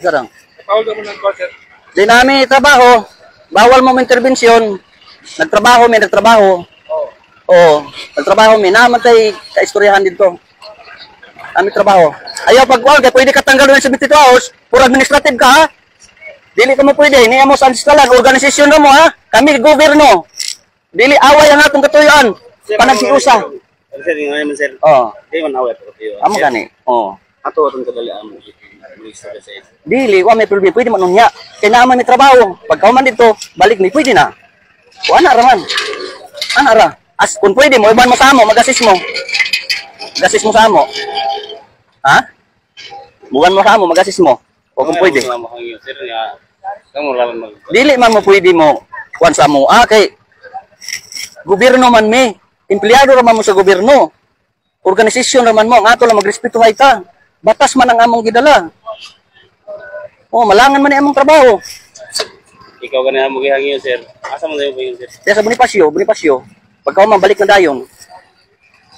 Garang. Bawal ka mo ng call, sir. Di namin trabaho. Bawal mo intervensyon. Nagtrabaho, may nagtrabaho. Oo. Nagtrabaho, may namatay kaistoryahan dito. Kami trabaho. Ayaw pagkuhan, kaya pwede ka tanggal ng 72 hours, puro administrative ka, ha? Dili ka mo pwede, niya mo sa ancestralan, organisasyon na mo, ha? Kami, gobyerno. Dili away ang atong katuyuan. Panagsiusa. Sir, yung ngayon, sir. Oo. Di man away pero kayo. Amo gani. Oo. Ato atong kadalian mo. Dili, wa may problema, pwede man unya. Kaya naman may trabaho. Pagka man dito, balik ni pwede na. O ana raman. Ana ra. As kung pwede mo, iban mo sa amo, mag-assist mo. Mag-assist mo sa amo. Ha? Buwan mo sa amo, mag-assist mo. O kung pwede. Sir, nga. Kamu lawan mag. Dili man mo pwede mo kuan sa amo. Kay gobyerno man mi. Empleyado raman mo sa gobyerno. Organisasyon raman mo, ang ato lang magrespetuhay ta. Batas man ang among gidala. Oh, malangan man ni among trabaho. Ikaw ganyan mo gihangyo, sir. Asa man dayon po sir? Kaya sa Bonifacio. Pagka man balik na dayon.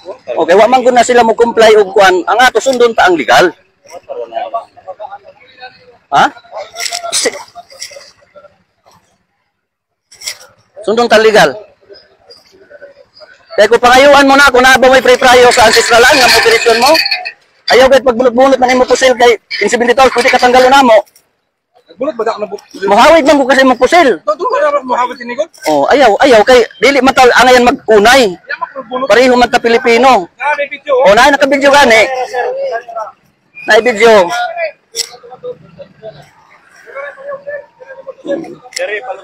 Okay, wa man gud na sila mo comply og kuan, ang ato sundon ta ang legal. Ha? Sundon ta legal. Kaya kung pangayuan mo na, kung na ba may pre-prayo sa ancestralan nga motivation mo, ayaw kahit pagbulot-bulot man imo pusil kay 70 taon, pwede katanggalon na mo. Nagbulot ba na buk? Mahawid man ko kasi mo pusil. Doon ba mo hawit tinigod? Oh, ayaw kay dili man ta angayan mag-unay. Pareho man ta Pilipino. Ah, may video. Oh, na naka-video gani. Na video.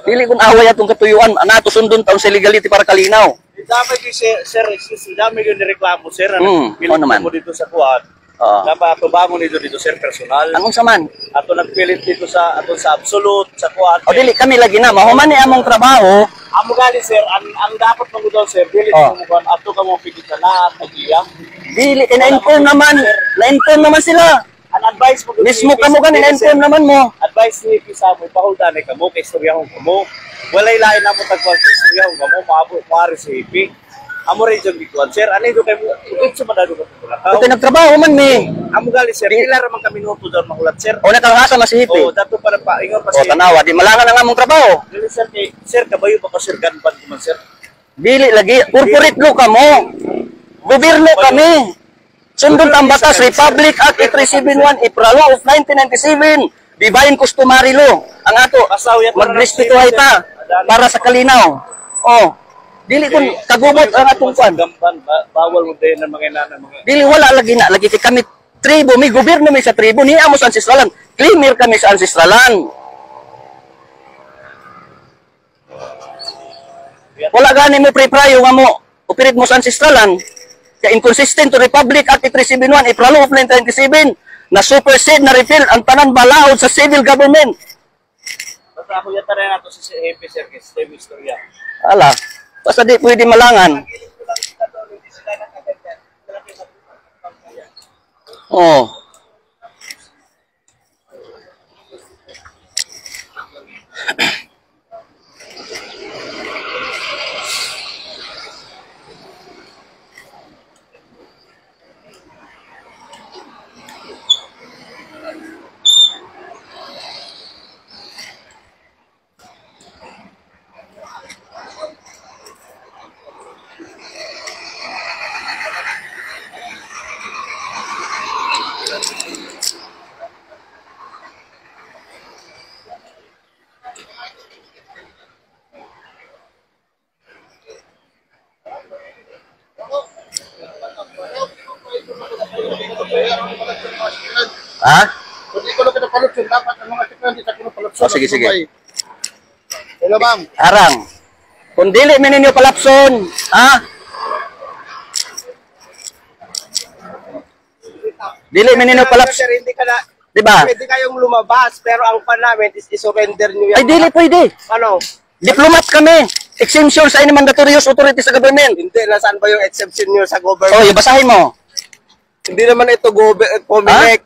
Dili kung away atong katuyuan, anato sundon taon sa legality para kalinaw. Dami gyud sir, excuse, dami gyud reklamo sir. Ano naman? Mo dito sa kuan. Dapat ato bangon dito sir personal. Ang unsa man? Ato nagpilit dito sa ato sa absolute sa kuan. O dili kami lagi na mahuman ni among trabaho. Amo gali sir, ang dapat mo daw sir, dili mo kuan ato ka mo pigit na nagiya. Dili na-inform naman. Na-inform naman sila. Ang advice mo Mismo kamo gani na-inform naman mo. Advice ni Pisa mo pahuldan kay kamo kay istoryahon kamo. Walay lain na mo tagkuan sa istoryahon kamo maabot mari sa hipi. Amo rin yung bikuan sir, ano yung kay mo sa madado ka pula. Ito nagtrabaho man mi. Amo gali sir, pila ra man kami minuto daw mahulat sir. O nakahasa masihipi. Oh, dato para pa ingon pa O tanawa, di malangan ang among trabaho. Dili sir, sir kabayo pa sir ganban man sir. Dili lagi corporate law kamo. Gobyerno kami. Sundon ang batas Republic Act 8371 April of 1997. Divine customary law. Ang ato magrespetuhay ta para sa kalinaw. Oh. Dili kun kagubot ang atong kwan. Bawal mo din ng mga inanan mga. Dili wala lagi na lagi kay kami tribo, may gobyerno mi sa tribo, ni amo sa ancestralan. Claimer kami sa ancestralan. Wala gani mo pre-prayo nga mo operate mo sa ancestralan. Kaya inconsistent to Republic Act 8371 April of 1997 na supersede na repeal ang tanan balaod sa civil government. Basta ako yata rin nato sa CAP sir kay Steve Istorya. Ala, basta di pwede malangan. Oh. Ha? Kung di ko lang pinapalot yun, dapat ang mga tikran, di sa pinapalot. Oh, sige. Hello, ma'am. Arang. Kung dili man ninyo palapson, ha? Dili man ninyo palapson. Sir, hindi ka na, Diba? pwede kayong lumabas, pero ang pan namin is i-surrender nyo yan. Ay, dili pwede. Ano? Diplomat kami. Exemption sa any mandatorious authority sa government. Hindi, nasaan ba yung exception nyo sa Oh, government? yung basahin mo. Hindi naman ito Comelec.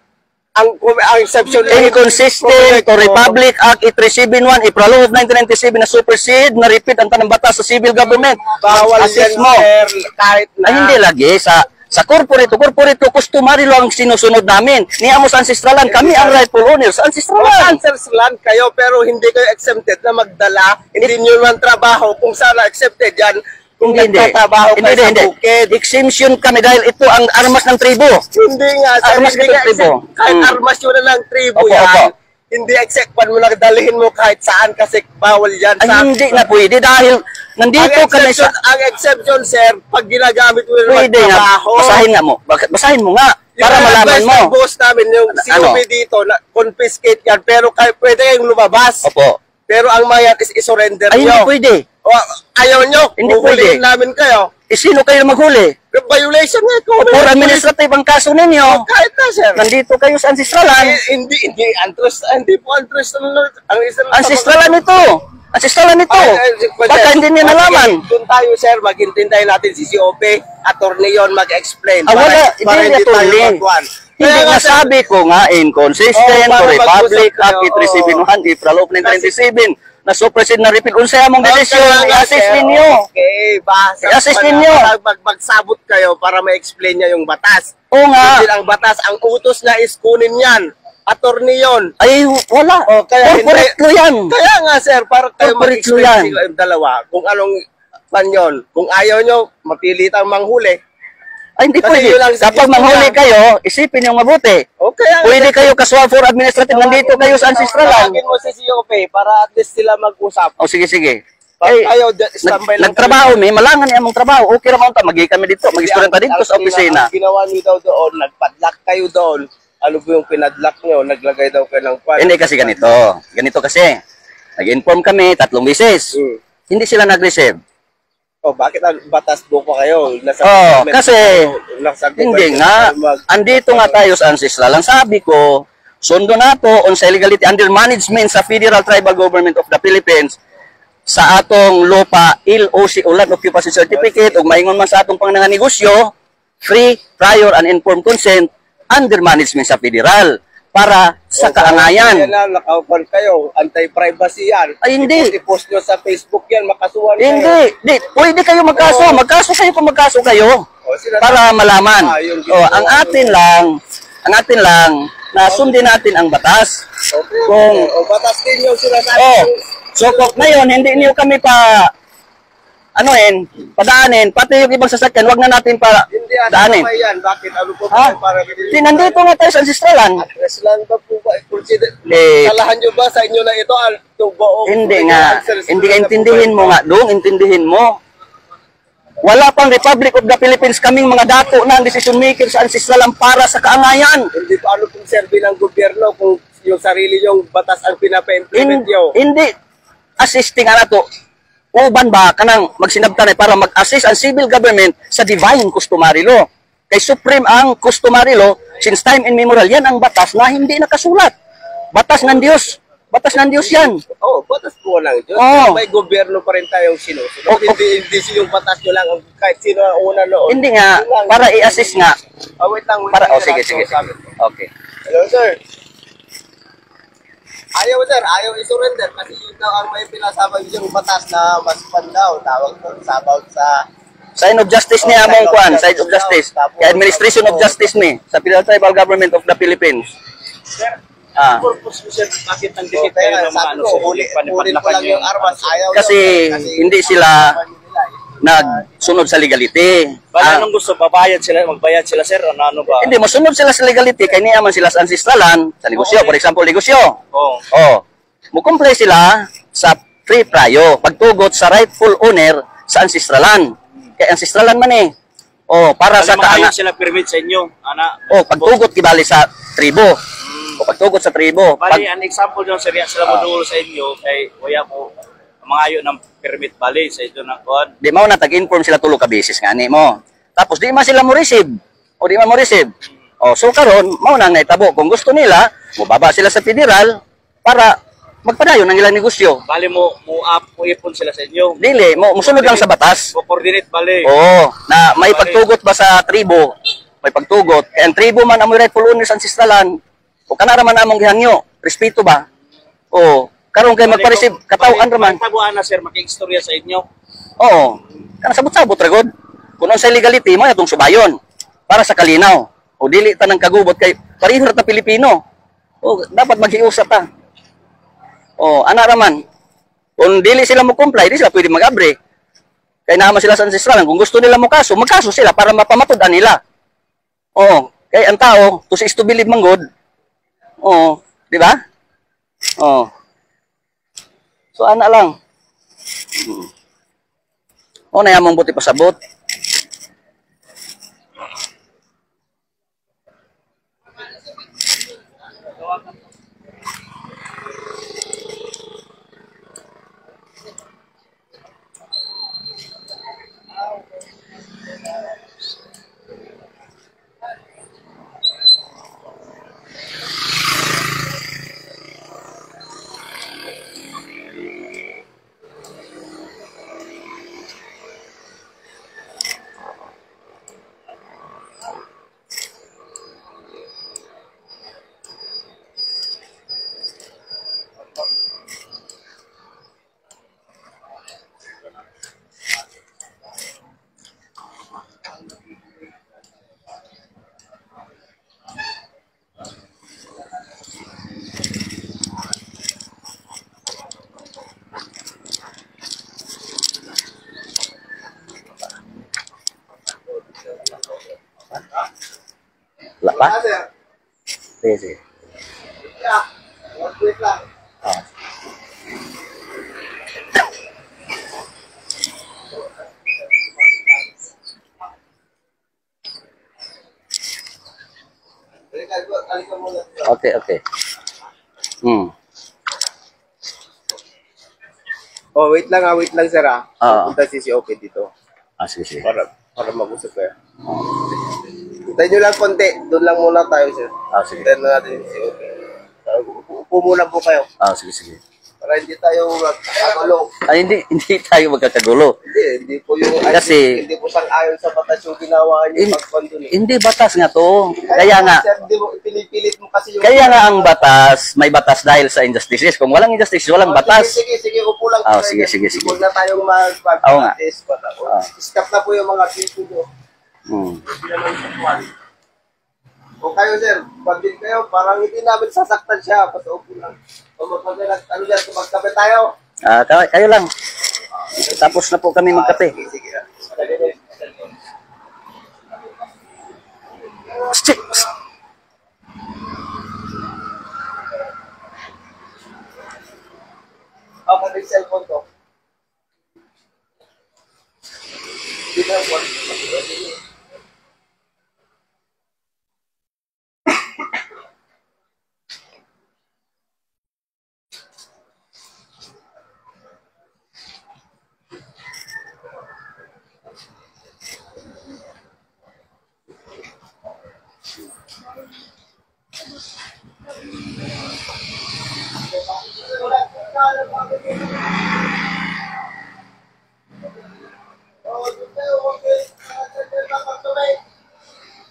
Ang exception Inconsistent to Republic Act 8371 April of 1997 na supersede na repeat ang tanang batas sa civil government. Bawal Assist yan, mo. sir, kahit na. Ay, hindi lagi sa Sa corporate ko, customary lang ang sinusunod namin. Niya mo sa ancestralan, kami ang rightful owners sa ancestralan. Answers land kayo pero hindi kayo exempted na magdala. Hindi nyo man trabaho kung sana accepted yan. Kung nagtatrabaho kayo sa bukid. Exemption kami dahil ito ang armas ng tribo. Hindi nga, sir. Armas Hindi ng nga tribo. exempt. Kahit armas yun na lang tribo Opo, yan. opo. Hindi accept mo na dalhin mo kahit saan kasi bawal yan. Ay, hindi na pwede dahil nandito kami sa... Ang exception, sir, pag ginagamit mo na Pwede nga. magtrabaho. Basahin nga mo. Basahin mo nga. Para malaman mo. Yung boss namin, yung Ano? COP dito, na confiscate yan, pero pwede kayong lumabas. Opo. Pero ang mayan is isurrender Ay, hindi nyo. pwede. O, ayaw nyo, Hindi huhulihin pwede. namin kayo. Sino kayo maghuli? Violation nga ito. For administrative ang kaso ninyo. Kahit na, sir. Nandito kayo sa ancestralan. Hindi po interest ang Israel. Ancestralan ito. Ancestralan ito. Baka hindi niya nalaman. Doon tayo, sir, maghintintay natin si COP, attorney yon mag-explain. Ah, wala. Para Hindi hindi tayo attorney. magkuhan. Hindi Kaya nga sir, sabi ko nga inconsistent Oo, to para Republic mag-usap Act kayo, 837 April of 1997 na suppressed na repeal. Unsay among desisyon, kaya nga, i-assist sir, ninyo. Okay, basta. I-assist ninyo. Magsabot kayo para ma-explain niya yung batas. Oo nga. Hindi ang batas, ang utos na is kunin yan. Attorney yon. Ay, wala. Oh, kaya Corporate hindi- law yan. Kaya nga, sir, para kayo Corporate mag-explain law yan. sila yung dalawa kung anong pan yun. Kung ayaw nyo, mapilitang manghuli. Ay, hindi Kasi pwede. yun lang sa Kapag gusto manghuli niya. kayo, isipin yung mabuti. O kaya Pwede kayo kaswa for administrative. Nandito kayo sa ancestralan. Tawagin mo si COP para at least sila mag-usap. O, sige, sige. Pag Ay, ayaw, standby lang nagtrabaho, may malangan niya among trabaho. Okay naman ta, magi kami dito. Mag-istoryan ta dito sa opisina. Ang ginawa nyo daw doon, nagpadlock kayo doon. Ano po yung pinadlock nyo? Naglagay daw kayo ng pan. Hindi kasi ganito. Ganito kasi. Nag-inform kami 3 beses. Hindi sila nag-receive. Oh, bakit ang batas buko kayo? Nasa Oh, government kasi kayo, nasa hindi government nga. kayo mag- Andito nga tayo sa ancestral. Ang sabi ko, sundo nato on sa illegality under management sa Federal Tribal Government of the Philippines sa atong lupa LOC o Land Occupancy Certificate ug maingon man sa atong pangnanga negosyo free, prior, and informed consent under management sa federal para sa kaangayan. Yan na, nakaupan kayo. Anti-privacy yan. Ay, hindi. I-post nyo sa Facebook yan, makasuhan kayo. Hindi, di, pwede kayo magkaso. Magkaso kayo kung magkaso kayo. Para malaman. Yung Ang atin lang, na sundin natin ang batas. Okay. Kung, O, batas din yung sinasabi. so kung ngayon, hindi niyo kami padaanin, pati yung ibang sasakyan, wag na natin Hindi yan. daanin. Ano yan? Bakit? Ano po Ha? ba para Di, nandito nga tayo sa ancestralan. Address lang ba po ba? Consider, Eh, salahan nyo ba sa inyo na ito? Itong buong Hindi nga. Hindi ka intindihin mo nga, dong, intindihin mo. Wala pang Republic of the Philippines kaming mga dato na ang decision maker sa ancestralan para sa kaangayan. Hindi pa ano pong serbi ng gobyerno kung yung sarili yung batas ang pinapa-implement nyo. Hindi assisting ana to. Uban ba kanang magsinabtan para mag-assist ang civil government sa divine customary law. Kay supreme ang customary law since time immemorial. Yan ang batas na hindi nakasulat. Batas ng Diyos. Batas ng Diyos yan. Oo, batas po lang Diyos. Oo. May gobyerno pa rin tayong sinusunod. Hindi yung batas nyo lang, kahit sino ang una noon. Hindi nga, Yun lang. para i-assist nga. Wait lang. Sige. Okay. Hello, sir. Ayaw, sir. Ayaw i-surrender kasi yun daw ang may pinasabag yung batas na mas pandaw. Tawag ko sabaw sa... Sign of justice ni among kwan, sign of justice. Kay administration of justice ni sa Federal Tribal Government of the Philippines. Sir, Ah. purpose mo sir, bakit nandikit Kaya kayo ng mga sabi ano, ko, sir, huli ko panipatlakan lang yung armas. Ayaw Kasi daw, hindi sila nagsunod sa legality. Bala nung gusto, magbayad sila sir, ano ba? Hindi, masunod sila sa legality kay niya man sila sa ancestralan, sa negosyo, for example, negosyo. Oo. Oh, mukumplay sila sa free prayo, pagtugot sa rightful owner sa ancestralan. Kay ancestralan man eh. Oh, para sa Bali, kaanga. sila permit sa inyo, ana. Oh, pagtugot kibali sa tribo. O pagtugot sa tribo. Bali, an example doon, sir, sila mo sa inyo, kay waya ko, mga ayo ng permit bali sa ito na kuhan. Di mo na tag-inform sila tulo ka beses nga ni mo. Tapos di man sila mo receive. O di man mo receive. O so karon mao na nga itabo kung gusto nila, mubaba sila sa federal para magpadayon ng ilang negosyo. Bali mo ipon sila sa inyo. Dili mo musunod lang sa batas. Mo coordinate bali. Oo, na may pagtugot ba sa tribo? May pagtugot. Kaya ang tribo man ang rightful owners ancestralan. O kanara man among gihangyo, respeto ba? O karon kay magpa-receive kataw-an ra man. Tabuan na sir, makiistorya sa inyo. Oo. Kana sabot-sabot ra gud. Kung sa legality mo atong subayon. para sa kalinaw. O dili ta ng kagubot kay pareho ta Pilipino. O dapat maghiusap ta. O ana raman. Kung dili sila mo comply, di sila pwede mag-abre. Kaya naman sila sa ancestral. Kung gusto nila mo kaso, magkaso sila para mapamatudan nila. O, kay ang tao, to is to believe man God. O, di ba? O. So ana lang. O na yamong buti pasabot. Wala pa? Sige, sige. Wait lang. Ah. Okay, okay. Oh, wait lang sir Oo. Punta si COP dito. Sige, sige. Para mag-usap kayo. Hintayin nyo lang konti. Doon lang muna tayo sir. Sige. Hintayin na natin si COP. Upo muna po kayo. Sige, sige. Para hindi tayo magkagulo. Ay, hindi tayo magkakagulo. Hindi po yung Kasi- hindi po sang-ayon sa batas yung ginawa niyo pag-condon eh. Hindi batas nga to. Kaya nga, Sir, hindi mo pinipilit mo kasi yung kaya nga ang batas, may batas dahil sa injustices. Kung walang injustice, walang batas. Sige, upo lang. Sige, sige, sige. Huwag na tayong Oo nga. mag-test. Stop na po yung mga tissue nyo. Hmm. Hindi naman sexual. Kung kayo, sir, pag din kayo, parang hindi namin sasaktan siya. Basta upo lang. O ano dyan, magkape tayo. Kayo lang. Tapos na po kami magkape. Sige. Shit! Ako yung cellphone ko. Dito ang phone.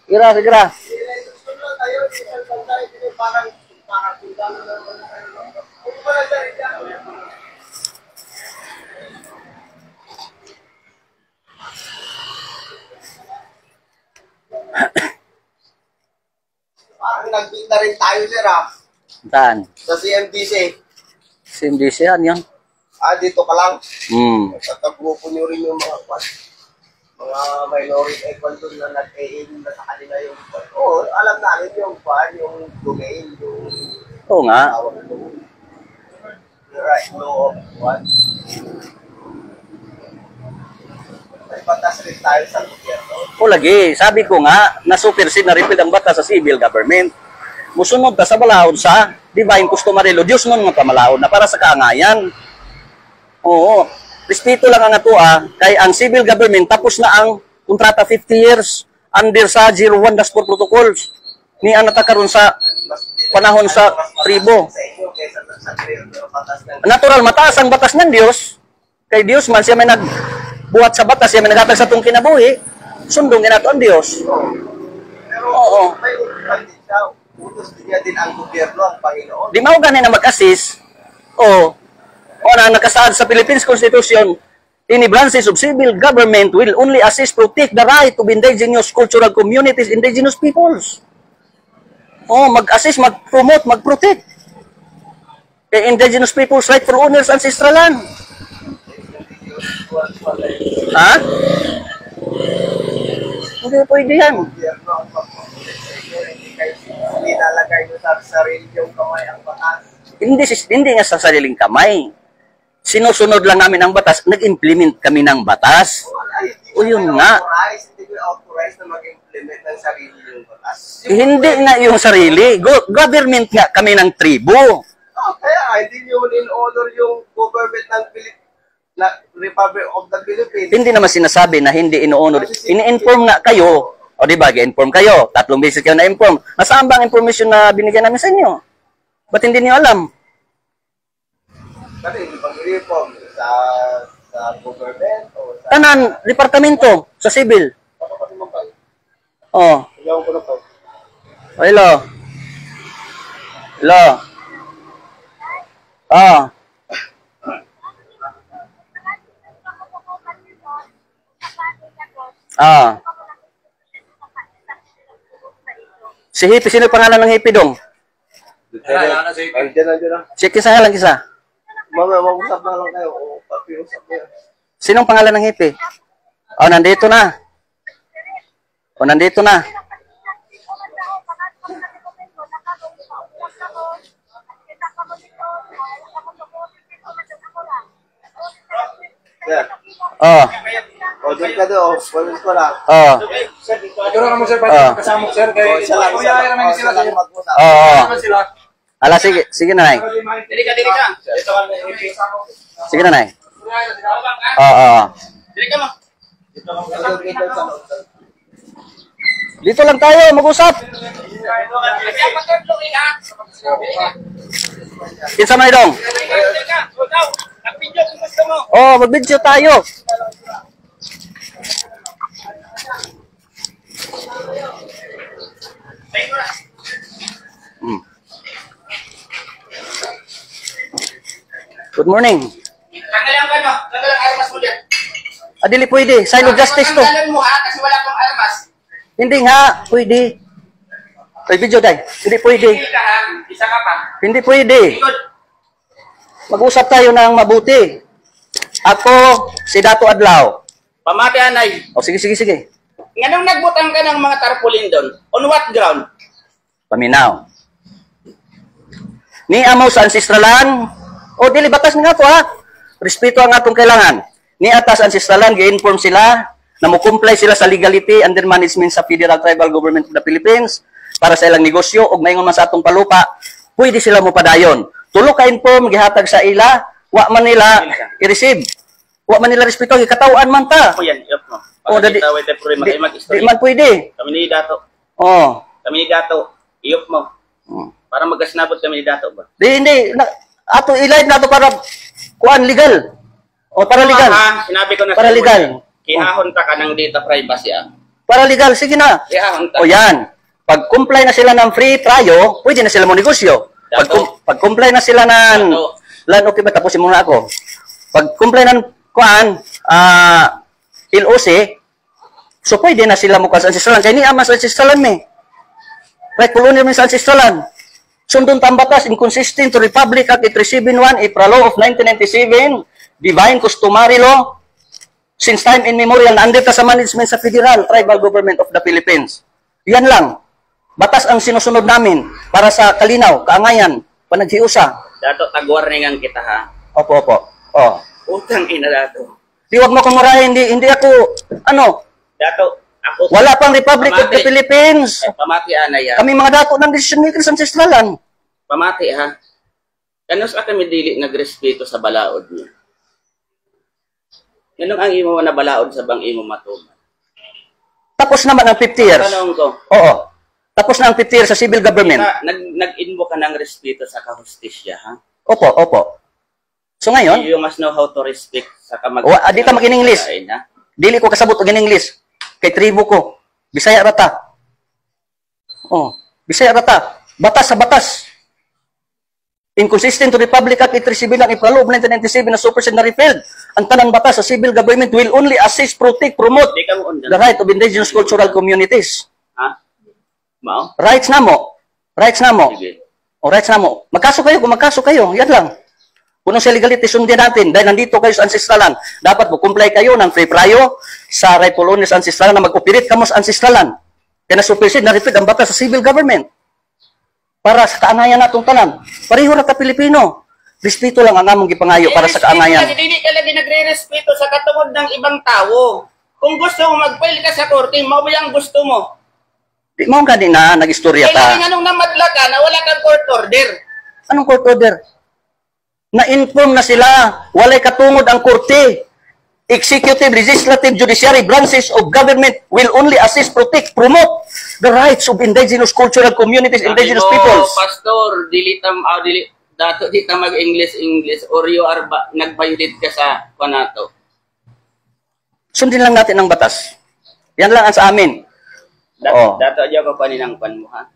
Segera, segera. Parang nag-beat na rin tayo, sir, Saan? sa CMDC. CMDC yan yan. Dito ka lang. Tatagrupo nyo rin yung mga minority doon na nag-aim na sa kanila yung Oo, alam namin yung yung domain, yung Oo nga. tawag doon. The right law of what? May batas rin tayo sa gobyerno. O lagi, sabi ko nga, na-supersede na repeal ang batas sa civil government. Musunod ka sa balaod sa divine customary law. Diyos nun nga pamalaod na para sa kaangayan. Oo. Respeto lang ang ato kay ang civil government tapos na ang kontrata 50 years under sa 01-4 protocols. Ni ang natakaroon sa panahon sa tribo. Sa inyo, kaysa sa batas ng Natural, mataas ang batas ng Diyos. Kay Diyos man, siya may nagbuhat sa batas, siya may naghatag sa itong kinabuhi. Sundong ginato ang Diyos. Pero Oo. may utusan din siya. Utos din niya din ang gobyerno, ang Panginoon. Di mao ganin na mag-assist. O na nakasaad sa Philippines Constitution Any branches of civil government will only assist protect the right of indigenous cultural communities, indigenous peoples. Oh, mag-assist, mag-promote, mag-protect. The indigenous people's right for owners ancestral land. Ha? Hindi pwede yan. Gobyerno ang mag-protect sa inyo. Hindi kayo nilalagay nyo sa sarili yung kamay ang batas. Hindi nga sa sariling kamay. Sinusunod lang namin ang batas, nag-implement kami ng batas. O yun nga. Hindi ko authorize na mag-implement ng sarili yung batas. Hindi nga yung sarili. Government nga kami ng tribo. Kaya hindi nyo in-honor yung government ng Republic of the Philippines. Hindi naman sinasabi na hindi ino-honor. Ini-inform nga kayo. O di ba, inform kayo. 3 beses kayo na-inform. Nasaan ba ang information na binigyan namin sa inyo? Ba't hindi niyo alam? Kasi hindi pang i-reform sa government o sa... Tanan, departamento, sa civil. Oh. Iyaw ko na po. Hello. Hello. Ah. Ah. Si Hippie, sino yung pangalan ng Hippie dong? Andiyan na. Si kisa lang kisa. Mamaya, mag-usap na lang kayo. O, papiusap niya. Sinong pangalan ng Hippie? Oh, nandito na. Oh, nandito na. Yeah. Oh. O, doon ka doon. Pwede ko lang. Oh. Ikaw na naman sir, Ah. kasama ko sir. Kaya kuya, ay naman sila sir. mag-usap. Oh. Naman sila. Ala, sige. Sige na, Nay. Dili ka. Ito ka Sige na, Nay. Oo, oo. Dili ka mo. Dito lang tayo, mag-usap. Kinsa man dong? Oh, mag-video tayo. Hmm. Good morning. Tanggalan ka no? Tanggalan armas mo dyan. Adili pwede. Sign of justice to. Tanggalan mo ha, kasi wala pang armas. Hindi nga, pwede. Ay, video tayo. Hindi pwede. Hindi ka ha, isa ka pa. Hindi pwede. Ikot. Mag-usap tayo ng mabuti. Ako, si Dato Adlaw. Pamati anay. O, sige, sige, sige. Nganong nagbutang ka ng mga tarpaulin doon? On what ground? Paminaw. Ni amo sa ancestralan. O, dili, batas nga ako, ha? Respeto ang atong kailangan. Ni atas ancestralan, gi-inform sila na mo-comply sila sa legality under management sa Federal Tribal Government of the Philippines para sa ilang negosyo o maingon man sa atong palupa, pwede sila mo padayon. Tulo ka inform, gihatag sa ila, wa man nila i-receive. Wa man nila respeto, gikatawan man ta. Ako yan, iyop mo. O, Pagka di, kita wait for di, mag-istorya. di man pwede. Kami ni Dato. Oh. Kami ni Dato. Iyop mo. Hmm. Para magkasnabot kami ni Dato ba? Di, hindi. Ato, ilay na to para kuan legal. O, para legal. Ha, sinabi ko na Para sa iyo, legal. Kihahon ka ng data privacy ah. Para legal, sige na. Kihahon ka. O yan. Pag comply na sila ng free trial, pwede na sila mo negosyo. Pag comply na sila ng land, okay ba? Tapusin muna ako. Pag comply ng kuan, LOC, so pwede na sila mo sa ancestralan. Kaya ni ama sa ancestralan me. Right, colonial min sa ancestralan. Sundon tambatas, inconsistent to Republic Act 371, April Law of 1997, Divine Customary Law, since time immemorial, na-under sa management sa Federal Tribal Government of the Philippines. Yan lang. Batas ang sinusunod namin para sa kalinaw, kaangayan, panaghiusa. Dato, tag-warningan kita ha. Opo, opo. Oh. Utang ina Dato. Di wag mo kumurahin, hindi ako, ano, Dato, ako. wala pang Republic of the Pamati. Philippines. Pamati anay ha. Kami mga dato ng decision makers sa ancestralan. Pamati ha. Kanos ka kami dili nagrespeto sa balaod niya. Ganun ang imo na balaod sa bang imo matuman. Tapos naman ang 50 years. Tanong ko, Oo. Tapos na ang 50 years sa civil government. nag-invo ka ng respeto sa kahustisya ha? Opo, opo. So ngayon, You must know how to respect sa kamag... di ka mag-in-English. Ha? dili ko kasabot og in-English. Kay tribo ko. Bisaya rata. Oh, Bisaya rata. Batas sa batas. Inconsistent to Republic Act 837 ng April of 1997 na supersede na repealed. Ang tanang batas sa civil government will only assist, protect, promote Di ka mo undan. the right of indigenous cultural communities. Ha? Mao? Rights na mo. Rights na mo. Sige. O rights na mo. Magkaso kayo kung magkaso kayo. Yan lang. Kung sa legality, sundin natin. Dahil nandito kayo sa ancestralan. Dapat mag-comply kayo ng free prayo sa rightful owners sa ancestralan na mag-operate kamo sa ancestralan. Kaya na-supersede, na-repeal ang batas sa civil government. Para sa kaangayan natong tanan. Pareho na ka Pilipino. Respeto lang ang among gipangayo para sa kaangayan. Hindi ka lagi nagre-respeto sa katungod ng ibang tao. Kung gusto mo mag-file ka sa korte, mabayang gusto mo. Di mo gani na nag-istorya Kailangan ka. nga nung namadla ka na wala kang court order. Anong court order? Na-inform na sila. Walay katungod ang korte. Executive, legislative, judiciary branches of government will only assist, protect, promote the rights of indigenous cultural communities, indigenous Sabi mo, peoples. Pastor, dato di ka mag-English or you are nag-violate ka sa panato. Sundin lang natin ang batas. Yan lang ang sa amin. Oh. Dato adyo ka pa ng pan mo, ha?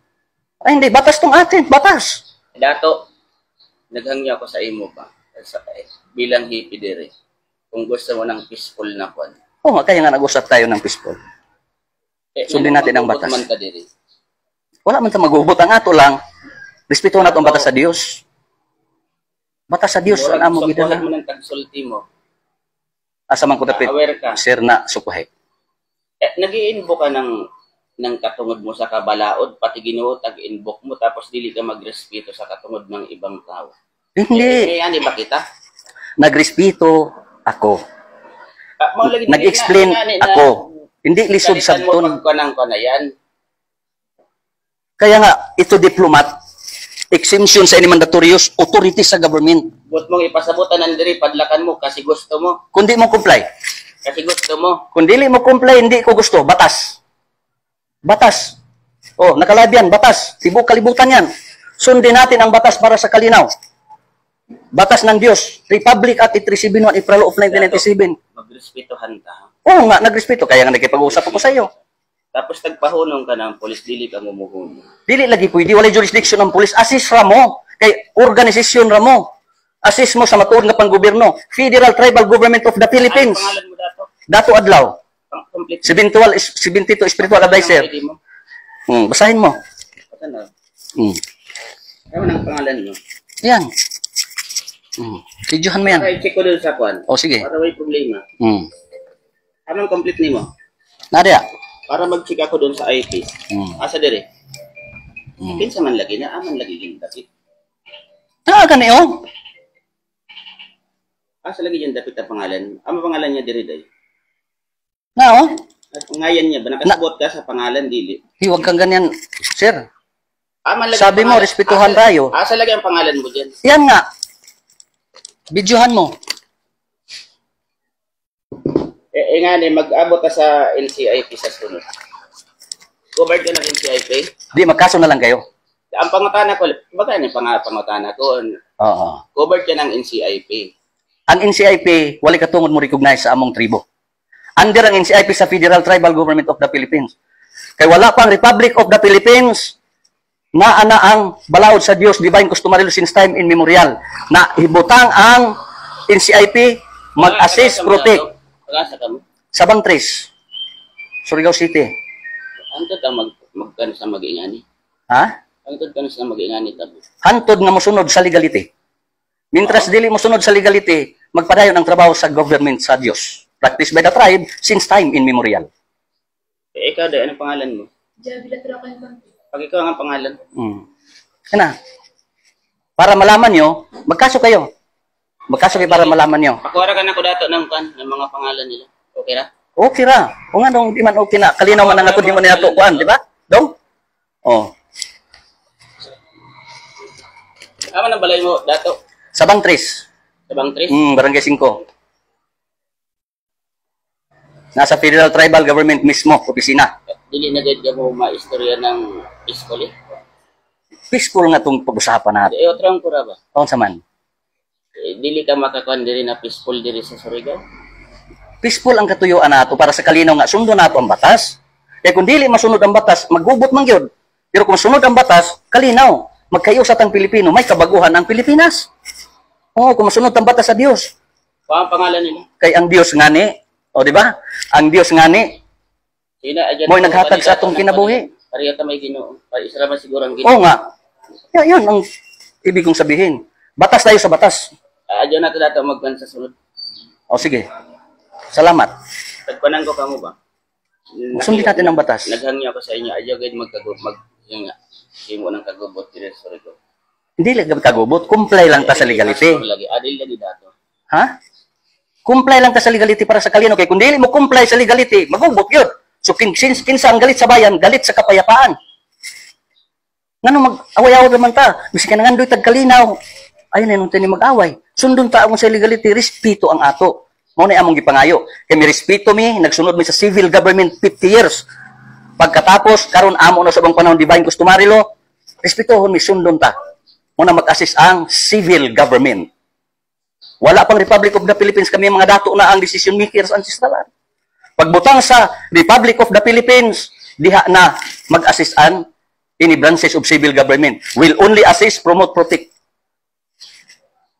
Ay hindi, batas tong atin, batas. Dato, naghangya ko sa imo pa. Bilang hippie dire. Kung gusto mo ng peaceful na kwan. Oo nga, kaya nga nag-usap tayo ng peaceful. Sundin natin ang batas. Man ka dire. Wala man ta mag-ubot ang ato lang. Respeto nato ang batas sa Dios. Batas sa Dios ang amo gidala. Mo ng tagsulti mo. Asa man ko dapit, Aware ka. sir na sukuhay. Nag-i-invoke ka ng katungod mo sa kabalaod, pati Ginoo tag-invoke mo, tapos dili ka magrespeto sa katungod ng ibang tao. Hindi. Ani ba kita? Nagrespeto ako. Maulagi na Nag-explain na- ako. Hindi lisod sa Kalitan mo ton. pagkanang ko na yan. Kaya nga, ito diplomat, exemption sa any mandatorious authority sa government. But mong ipasabutan ng diri, padlakan mo kasi gusto mo. Kung di mo comply, Kasi gusto mo. kung dili mo comply, hindi ko gusto. Batas. Batas. Oh, nakalabyan, batas. Tibok kalibutan yan. Sundin natin ang batas para sa kalinaw. Batas ng Diyos. Republic Act 837 April of 1997. Magrespetuhan ka. Ha? Oo nga, nagrespeto. Kaya nga nakipag-uusap ako sa iyo. Tapos tagpahunong ka ng polis, dili ka mumuhunong. Dili lagi pwede. Walay jurisdiction ng pulis. Assist ra mo. Kay organisasyon ra mo. Assist mo sa matuod nga panggobyerno. Federal Tribal Government of the Ano Philippines. pangalan mo dato? Dato Adlaw. Complete. 72 Spiritual Advisor. ID mo. Basahin mo. Patanaw. Hmm. Ano ang pangalan mo? Yan. Videohan mo yan. Para i-check ko dun sa kwan. O sige. Para may problema. Anong complete nimo? Nadia. Para mag-check ako dun sa IP. Asa dire? Hmm. Kinsa man lagi na, aman lagi gindapit. Gani oh. Asa lagi yung dapit ang pangalan? Ano pangalan niya dire day? Na oh. At ngayon niya ba nakasabot ka sa pangalan dili? Huwag kang ganyan, sir. Aman lagi Sabi ang mo, pangalan. respetuhan Asa- tayo. Asa lagi ang pangalan mo diyan? Yan nga. Videohan mo. Nga ni mag-abot ka sa NCIP sa sunod. Covered ka ng NCIP? Di, magkaso na lang kayo. Ang pangutana ko, baga ni pangutana ko, Oo. covered ka ng NCIP. Ang NCIP, wali katungod mo recognize sa among tribo. Under ang NCIP sa Federal Tribal Government of the Philippines. Kay wala pang Republic of the Philippines na ana ang balaod sa Dios divine customary law since time immemorial na hibutang ang NCIP mag-assist, protect Pag-asa ka mo. sa Bangtres, Surigao City. Antod ka magkano sa mag-ingani. Ha? Antod ka na sa mag-ingani tabo. Hantod nga mosunod sa legality. Mintras dili mosunod sa legality, magpadayon ang trabaho sa government sa Dios. Practiced by the tribe since time immemorial. Ikaw day, anong pangalan mo? Pag ikaw ang pangalan. Kana. Para malaman nyo, magkaso kayo. Magkaso kayo para malaman nyo. Pakuwara ka na ko dato ng mga pangalan nila. Okay ra? Okay ra. O nga dong, di man okay na. Kalinaw man ang ako, di man nato kuan, di ba? Dong? Oh. Aman ang balay mo dato? Sa Bangtres. Sa Bangtres? Barangay 5. Nasa Federal Tribal Government mismo, opisina. Dili na gid ka mo maistorya ng iskoli? Peaceful nga itong pag-usapan natin. Otrang ko ra ba? O sa man. Dili ka makakuan diri na peaceful diri sa Surigao? Peaceful ang katuyuan nato para sa kalinaw nga sundo nato ang batas. Kaya kung dili masunod ang batas, maggubot man gyud. Pero kung sunod ang batas, kalinaw. magkayusat ang Pilipino, may kabaguhan ang Pilipinas. Oo, kung masunod ang batas sa Dios. Pa ang pangalan nila. Kay ang Dios ngani, o di ba? Ang Dios ngani, Sina adyan. mo'y naghatag sa atong kinabuhi. Pareha ta may Ginoo. Para isa man siguro ang Oo Ginoo. nga. Yun ang ibig kong sabihin. Batas tayo sa batas. Adyan nato dato magban sa sunod. O sige. Salamat. Tagpanan ko kamo ba? Sundin natin ang batas. Naghangi ako sa inyo. Ayaw gayud yun nga. Simo ng kagubot dire sorry ko. Hindi lang kagubot. Comply lang ta sa legality. Lagi adil lagi dato. Ha? Comply lang ta sa legality para sa kalino. Kaya kung dili mo comply sa legality, magubot yun. So, kinsa ang galit sa bayan, galit sa kapayapaan. Ngano mag-away-away naman ta? Bisi ka nangandoy tagkalinaw. Ayun na nung tini mag-away. Sundon ta among sa legality, respeto ang ato. Mao na among gipangayo. Kay mi respeto mi, nagsunod mi sa civil government 50 years. Pagkatapos, karon amo na sa bang panahon divine customary law, respetohon mi sundon ta. Muna mag-assist ang civil government. Wala pang Republic of the Philippines kami mga dato na ang decision makers ancestralan. Pagbutang sa Republic of the Philippines, diha na mag-assist an any branches of civil government. Will only assist, promote, protect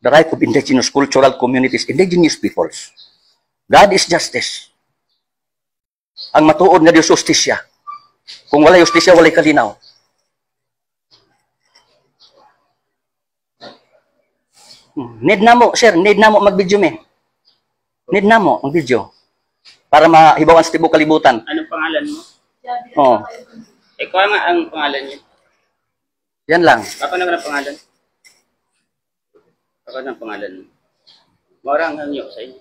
the right of indigenous cultural communities, indigenous peoples. God is justice. Ang matuod nga Dios justisya. Kung wala justisya, wala kalinaw. Need na mo, sir, need na mo mag-video me. Need na mo mag-video. Para mahibawan sa tibok kalibutan. Anong pangalan mo? Oo. Ikaw nga ang pangalan niya. Yan lang. Baka naman ang pangalan. Baka ng pangalan mo. Maura ang hangyo sa inyo.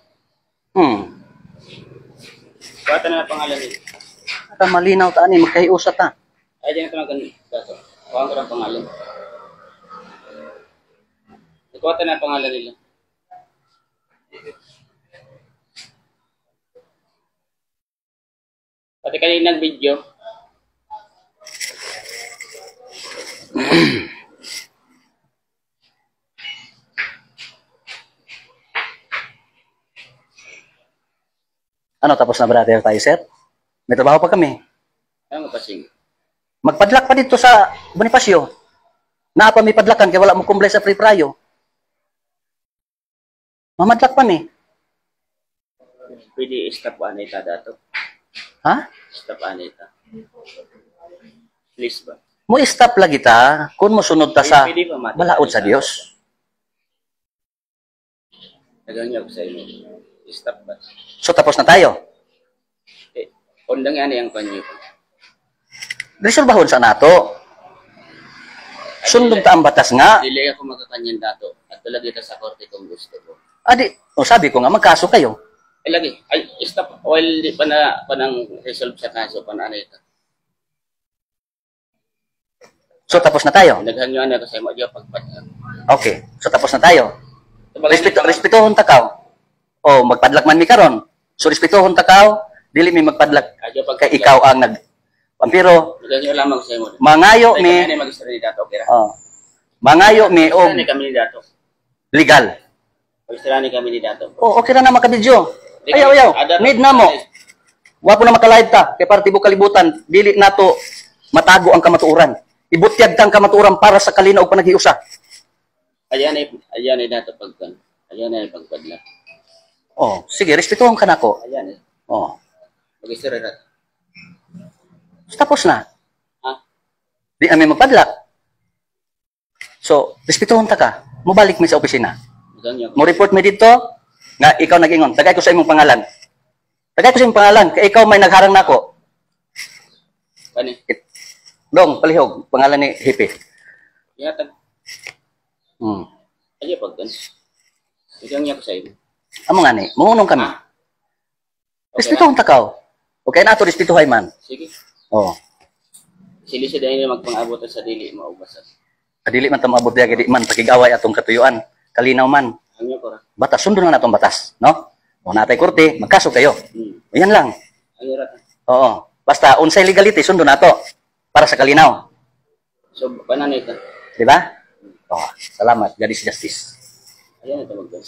Baka na ang pangalan niya. Para malinaw ta ani magkahiusat ta. Ay, di na ito magandang dato. Baka ko ang pangalan. Ikaw na ang pangalan nila. Pati kaninang video. Ano, tapos na brother tayo, sir? May trabaho pa kami. Ano mo pasing? Magpadlak pa dito sa Bonifacio. Naa pa may padlakan kaya wala mo kumblay sa free prayo. Mamadlak pa mi. Pwede stop anita dato. Ha? Stop anita. Please ba? Mo stop lagi ta kung mo sunod ta sa Pwede ba mati? balaod sa Dios. Nagangyo ko sa inyo. Stop ba? So tapos na tayo. Eh, undang yan yung panyo. Resolbahon sa nato. Sundog ta ang batas nga. Dili ako magkakanyan dato. At talaga ito sa korte kung gusto ko. Adi, o sabi ko nga magkaso kayo. Ay lagi. Ay, stop. While di pa na panang resolve sa kaso, panaan ito. So tapos na tayo. Naghangyo na ako sa inyo. Adiyo pagpatag. Okay. So tapos na tayo. Respetuhon ta kaw. O magpadlak man mi karon. So respetuhon ta kaw, dili mi magpadlak Adiyo kay pagpatag. ikaw ang nag Pampiro, Naghangyo lamang sa inyo. mangayo Ay, mi kami na mag-story dato. Okay ra. mangayo mi og Mag-story kami ni dato. legal. Mag-story kami ni dato. O okay ra na makabidyo. Ayaw. Need na mo. Wa po na makalive ta kay para tibok kalibutan, dili nato matago ang kamatuoran. Ibutyag kang kamatuoran para sa kalinaw ug panaghiusa. Ayan ay dato pagkan. Ayan ay pagpadla. Oh, sige, respetuhon ka nako. Ayan eh. Oh, Mag-story dato. tapos na. Ha? Di kami magpadlak. So, respetuhon ta ka. Mobalik mi sa opisina. Naghangyo. Mo report mi dito nga ikaw nag-ingon. Tagay ko sa imong pangalan. Tagay ko sa imong pangalan kay ikaw may nagharang nako. Kani. Dong, palihog, pangalan ni Hipe. Yatag. Ayan pagkan. Naghangyo ko sa inyo. Amo nga ni, munong kami. Okay Respetuhon ta ka. Okay na to respetuhay man. Sige. Oh. Sili siya dahil magpang-abot sa dili maubasan. Kadili man ta maabot diya gidi man pakigaway atong katuyuan. Kalinaw man. Hangyo ko ra. Batas sundon na natong batas, no? O natay korte, magkaso kayo. Yan lang. Hangyo ra. Oo. Basta unsay legality sundon nato para sa kalinaw. So, panan ito. Di ba? Oh, salamat. God is justice. Ayan ito magdan.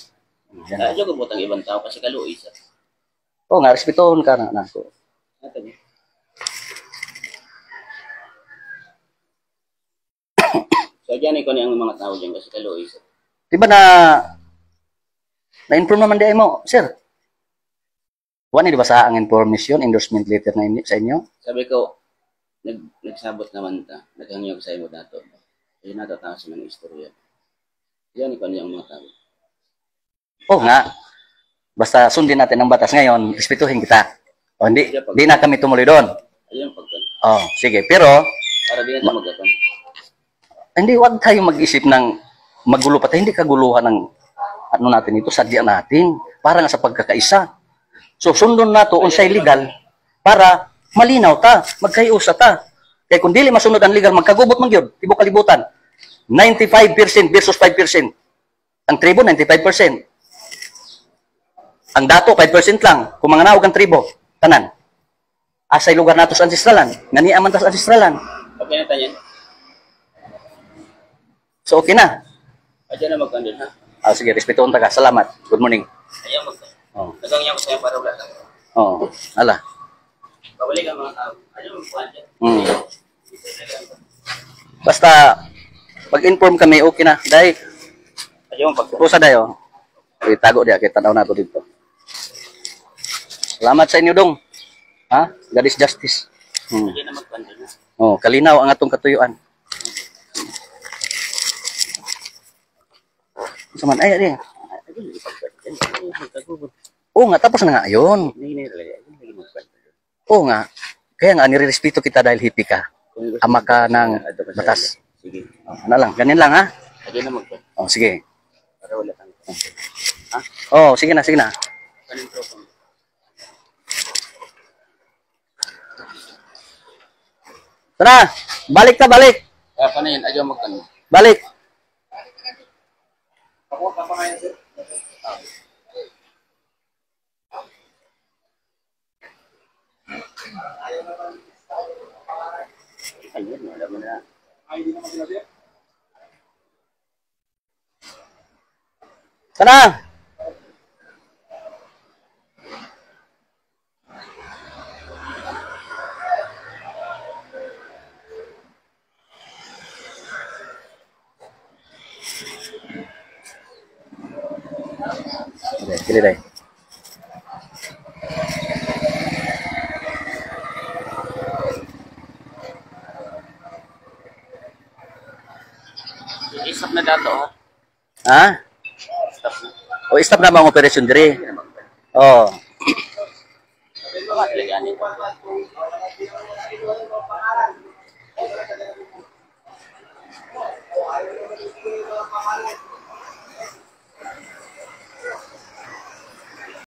Yan. Ayaw ko butang ibang tao kasi kaluoy sa. Oo nga, respetuhon ka na nako. Natin. So, So, dyan ko ang mga tao dyan kasi kaluoy. Di ba na-inform naman di mo, sir? Wala di ba sa ang information, endorsement letter na sa inyo? Sabi ko, nagsabot naman ta. Naghangyo sa imo dato. Ayun na tao sa mga istorya. Yan ko ang mga tao. Oo nga. Basta sundin natin ang batas ngayon, respetuhin kita. O hindi, di na kami tumuloy doon. Ayun pagkan. Oh, sige. Pero, Para di na magkakon. hindi, wag tayo mag-isip ng magulo pa tayo. Hindi kaguluhan ng ano natin ito, sadya natin. Para nga sa pagkakaisa. So, sundon na to, unsay legal, para malinaw ta, magkayusa ta. Kaya kung dili masunod ang legal, magkagubot man yun, tibok kalibutan. 95% versus 5%. Ang tribo, 95%. Ang dato, 5% lang. Kung mga naog ang tribo, tanan. Asay lugar nato sa ancestralan. Naniaman ta sa ancestralan. Okay na tanyan. So, okay na. Ayun na magkandun ha. Sige, respetuon ta ka. Salamat. Good morning. Ayun magkandun. Oh. Nagangyo ko sa'yo para wala ka. Oh. Ala. Pabalik ang mga tao. Ayun magkuhan dyan. Basta, pag-inform kami, okay na. Dahil, Ayun pagkuhan. pusa dayo. Itago dia, kita tanaw na to dito. Salamat sa inyo, Dong. Ha? God is justice. Ayun na magkandun ha. Oh, kalinaw ang atong katuyuan. Saman, ay, Ayun ipagkandun. Ayun magkagubot. Oo nga, tapos na nga yun. Hindi talaga. Ayun lagi magkandun. Oo nga. Kaya nga, nirerespeto kita dahil hippie ka. Ama ka ng batas. Sige. Oh, ano lang, ganyan lang, ha? Ayun na magkandun. Oh, sige. Para wala kang. Oh, sige na, sige na. Kanin tropa. Tara, balik ta, balik. Kaya pa na yun. Ayun magkandun. Balik. Ako, papakain sir. Ayun, wala mo na. Ay, hindi naman sinabi. Tara. Okay, kili dai. Isap na dato ha. Ha? Stop na. O stop na ba ang operasyon diri? Oh. Laganin.